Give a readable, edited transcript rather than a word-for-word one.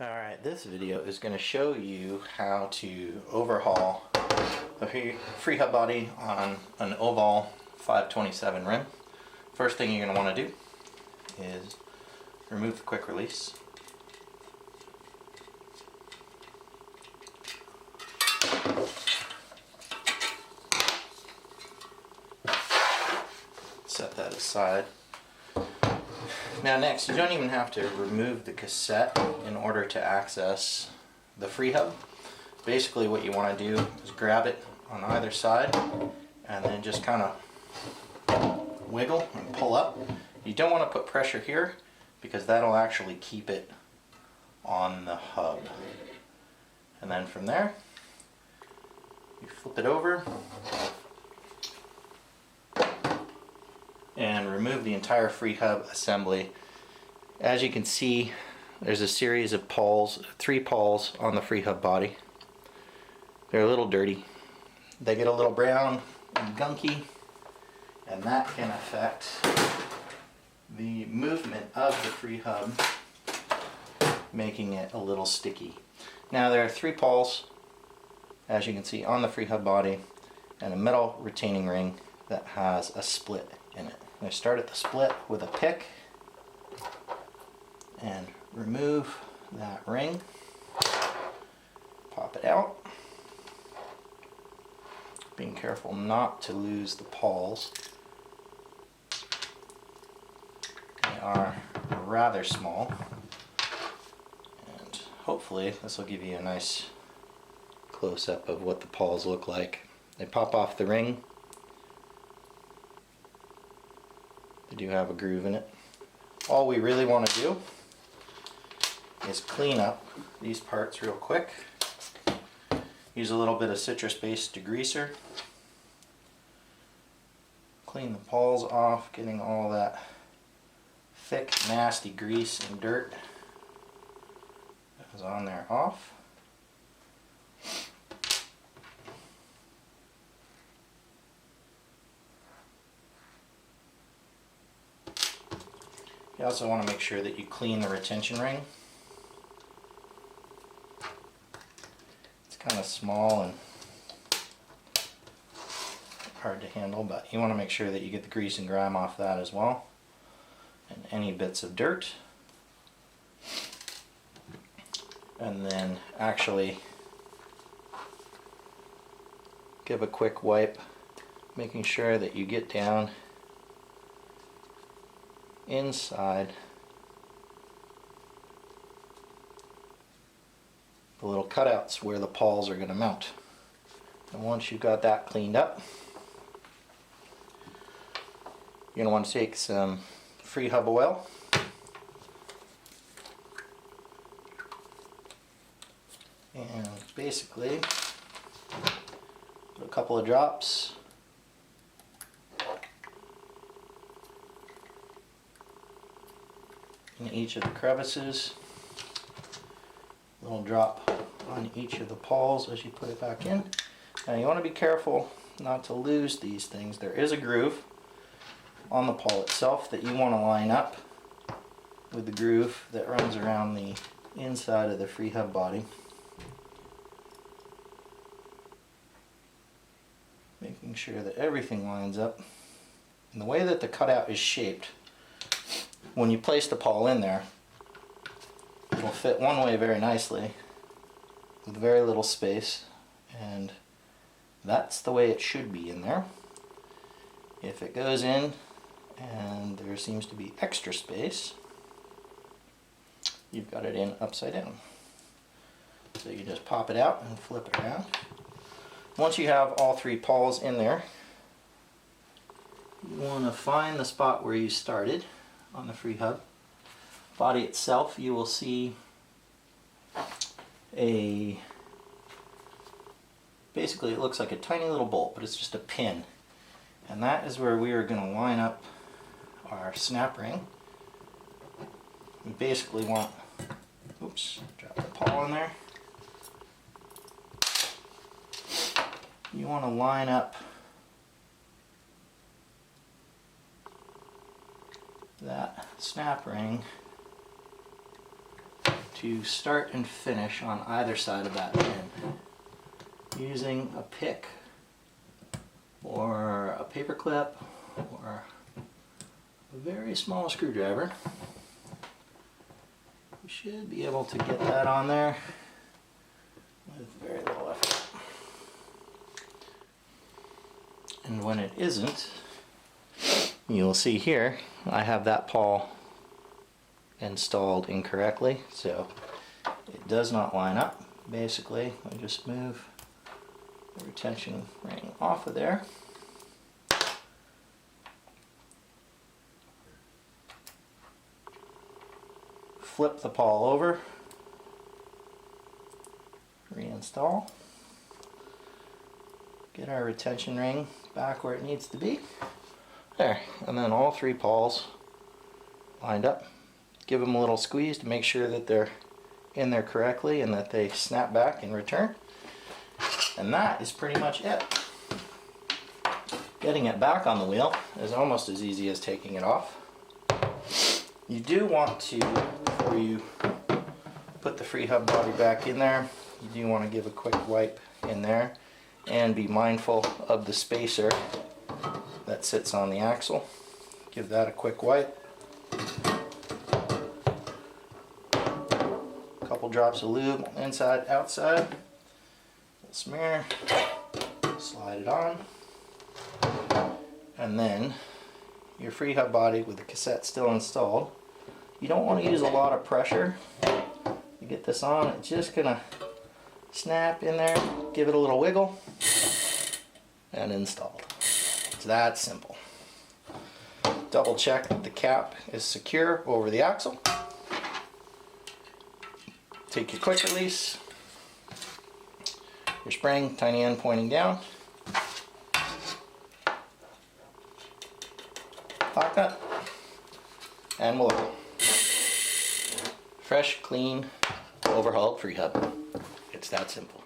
Alright, this video is going to show you how to overhaul the Freehub body on an Overhaul 527 rim. First thing you're going to want to do is remove the quick release. Set that aside. Now next, you don't even have to remove the cassette in order to access the Freehub. Basically what you want to do is grab it on either side and then just kind of wiggle and pull up. You don't want to put pressure here because that'll actually keep it on the hub. And then from there, you flip it over and remove the entire Freehub assembly. As you can see, there's a series of pawls, 3 pawls on the Freehub body. They're a little dirty. They get a little brown and gunky, and that can affect the movement of the Freehub, making it a little sticky. Now there are 3 pawls, as you can see, on the Freehub body, and a metal retaining ring that has a split in it. I start at the split with a pick and remove that ring, pop it out, being careful not to lose the pawls. They are rather small, and hopefully this will give you a nice close-up of what the pawls look like. They pop off the ring. They do have a groove in it. All we really want to do is clean up these parts real quick. Use a little bit of citrus-based degreaser. Clean the pawls off, getting all that thick, nasty grease and dirt that was on there off. You also want to make sure that you clean the retention ring. It's kind of small and hard to handle, but you want to make sure that you get the grease and grime off that as well, and any bits of dirt. And then actually give a quick wipe, making sure that you get down inside the little cutouts where the pawls are going to mount. And once you've got that cleaned up, you're going to want to take some Freehub oil and basically put a couple of drops in each of the crevices, a little drop on each of the pawls as you put it back in. Now you want to be careful not to lose these things. There is a groove on the pawl itself that you want to line up with the groove that runs around the inside of the Freehub body, making sure that everything lines up. And the way that the cutout is shaped, when you place the pawl in there, it'll fit one way very nicely with very little space, and that's the way it should be in there. If it goes in and there seems to be extra space, you've got it in upside down. So you just pop it out and flip it around. Once you have all 3 pawls in there, you want to find the spot where you started on the Freehub body itself. You will see basically it looks like a tiny little bolt, but it's just a pin, and that is where we are going to line up our snap ring. We basically want, oops, drop the pawl in there. You want to line up that snap ring to start and finish on either side of that pin using a pick or a paper clip or a very small screwdriver. You should be able to get that on there with very little effort. And when it isn't, you'll see here I have that pawl installed incorrectly, so it does not line up. Basically, I just move the retention ring off of there. Flip the pawl over, reinstall, get our retention ring back where it needs to be. There, and then all three pawls lined up. Give them a little squeeze to make sure that they're in there correctly and that they snap back in return. And that is pretty much it. Getting it back on the wheel is almost as easy as taking it off. You do want to, before you put the Freehub body back in there, you do want to give a quick wipe in there and be mindful of the spacer that sits on the axle. Give that a quick wipe. A couple drops of lube inside, outside. Smear, slide it on, and then your Freehub body with the cassette still installed. You don't want to use a lot of pressure to get this on. It's just gonna snap in there, give it a little wiggle, and installed. It's that simple. Double check that the cap is secure over the axle. Take your quick release, your spring, tiny end pointing down, lock that, and voila. Fresh, clean, overhauled Freehub. It's that simple.